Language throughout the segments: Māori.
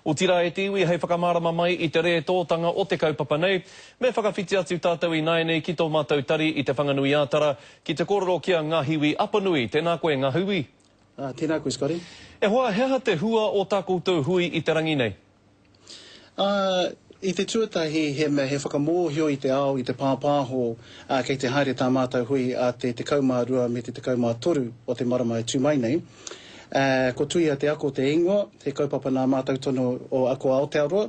O tira e te iwi hei whakamārama mai I te re tōtanga o te kaupapa nei, me whakawhiti atu tātou I nai nei ki tō mātou tari I te whanganui ātara, ki te kororo kia ngā hiwi apanui, tēnā koe ngā hiwi. Tēnā koe, Scotty. E hoa, hea te hua o tā koutou hui I te rangi nei? I te tuatahi he whakamōhio I te ao, I te pāpāho, kei te haere tā mātou hui a te kaumā rua me te kaumā toru o te marama e tūmai nei. Ko tui a te ako te ingoa, te kaupapa nā mātou tono o ako Aotearoa.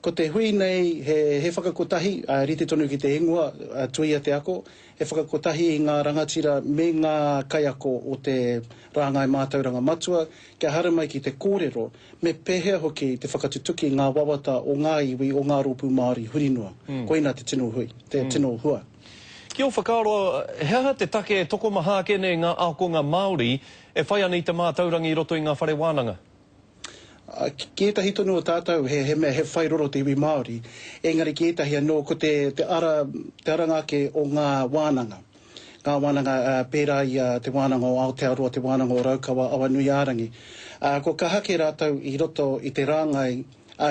Ko te hui nei he whakakotahi, rite tonu ki te ingoa, tui a te ako, he whakakotahi I ngā rangatira me ngā kaiako o te rāngai mātauranga matua, kia hara mai ki te kōrero, me pehea hoki te whakatutuki ngā wawata o ngā iwi o ngā rōpū Māori hurinua. Koina te tino hui, te tino hua. Ki o whakaroa, hea te take toko maha kene ngā akonga Māori e whai ana I te mātaurangi I roto I ngā whare wānanga? Ki etahi tonu o tātou he whai roro te iwi Māori, engari ki etahi anō ko te arangake o ngā wānanga. Ngā wānanga pērā I te wānanga o Aotearoa, te wānanga o Raukawa, Awanuiarangi. Ko ka hake rātou I roto I te rāngai,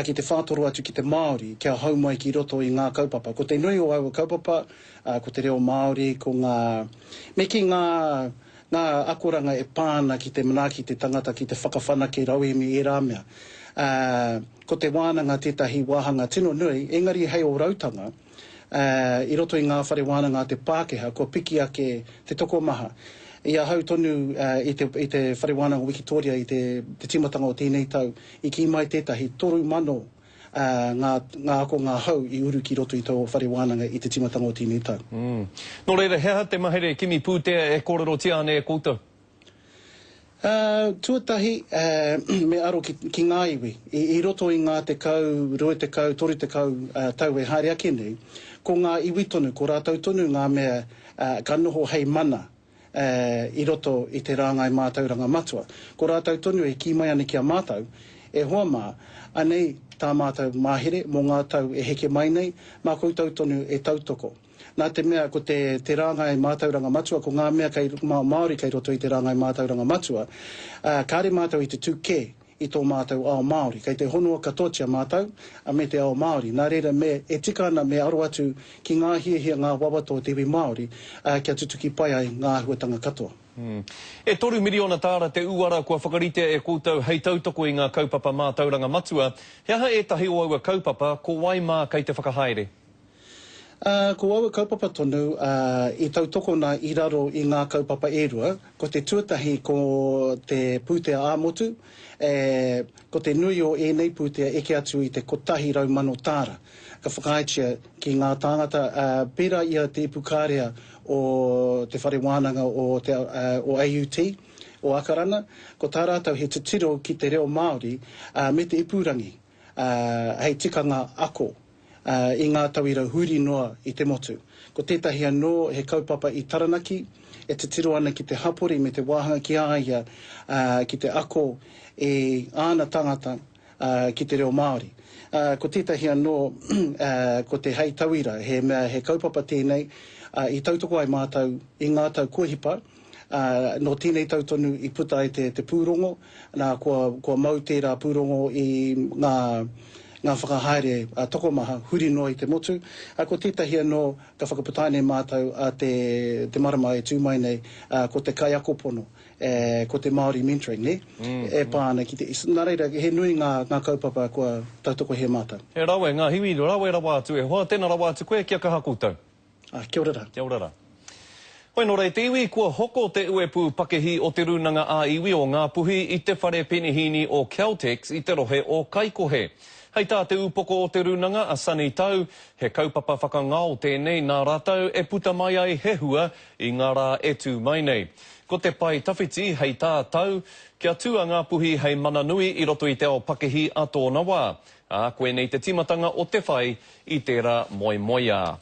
ki te whātoro atu ki te Māori, kia hau mai ki roto I ngā kaupapa. Ko te nui o au kaupapa, ko te reo Māori, ko ngā... Me ki ngā akoranga e pāna ki te manaki, te tangata, ki te whakawhanake rauemi e rāmea. Ko te wānanga tētahi wāhanga tino nui, engari hei o rautanga, I roto I ngā whare wānanga te Pākehā, ko piki ake te toko maha. Ia hau tonu I te whare wānanga Wikitoria I te timatanga o tēnei tau, I ki mai tētahi toru mano ngā ako ngā hau I uru ki roto I tō whare wānanga I te timatanga o tēnei tau. Nō reira, hea te mahere kimi pūtea e kōrero tia ane e koutou? Tuatahi me aro ki ngā iwi. I roto I ngā te kau, roi te kau, tori te kau tau e haere ake nei, ko ngā iwi tonu, ko rātou tonu ngā mea ka noho hei mana I roto I te rāngai mātauranga matua. Ko rātou tonu e ki mai ane kia mātau, e hoa mā, anei tā mātau māhere mō ngā tau e heke mai nei, mā koutou tonu e tautoko. Nā te mea ko te rāngai mātauranga matua, ko ngā mea Māori kei roto I te rāngai mātauranga matua, kāre mātau I te tūke I tō mātau ao Māori, kei te honua katotia mātau, a me te ao Māori. Nā reira me e tika ana me aro atu ki ngā hiahia ngā wawato o te iwi Māori, kia tutuki pai ai ngā huatanga katoa. E toru miriona tāra te uara kua whakarite e koutou hei tautoko I ngā kaupapa mātauranga matua, hea e tahi o aua kaupapa, ko wai mā kei te whakahaere? Ko aua kaupapa tonu, I tautoko nā I raro I ngā kaupapa e rua, ko te tuatahi ko te pūtea āmotu, ko te nui o nei pūtea eke atu I te kotahi raumano tāra. Ka whakaitia ki ngā tāngata, pērā ia te ipukārea o te whare wānanga o AUT, o Akarana, ko tā rātau he te tiro ki te reo Māori, me te ipurangi, hei tikanga ako, I ngā tauira huri noa I te motu. Ko tētahi anō he kaupapa I Taranaki, e te tiro ana ki te hapori me te wāhanga ki āia, ki te ako e āna tangata ki te reo Māori. Ko tētahi anō ko te hei tauira, he kaupapa tēnei, I tautoko ai mātau I ngā tau kuahipa, no tēnei tautonu I puta ai te pūrongo, nā kua mau tērā pūrongo I ngā whakahaere toko maha, huri noa I te motu. Ko tētahi anō ka whakaputāne mātau a te marama e tūmai nei, ko te kaiako pono, ko te Māori mentoring, ne? E pāna ki te... Nā reira, he nui ngā kaupapa kua tautoko he mātau. He rawe, ngā hiwi, rawe rawa atu e hoa, tēnā rawa atu koe, kia kaha koutou. Kia ora rā. Kia ora rā. Hoi nō rei te iwi, kua hoko te uepu pakehi o te runanga a iwi o ngā puhi I te whare penihini o Caltex I te rohe o Kaikohe. Hei tā te upoko o te runanga a Sani Tau, he kaupapa whakangao tēnei nā rātau e puta mai ai he hua I ngā rā e tū mai nei. Ko te pai tawhiti hei tā tau, kia tua ngā puhi hei mana nui I roto I te ao pakehi a tōna wā. Koe nei te timatanga o te whai I tērā moi moia.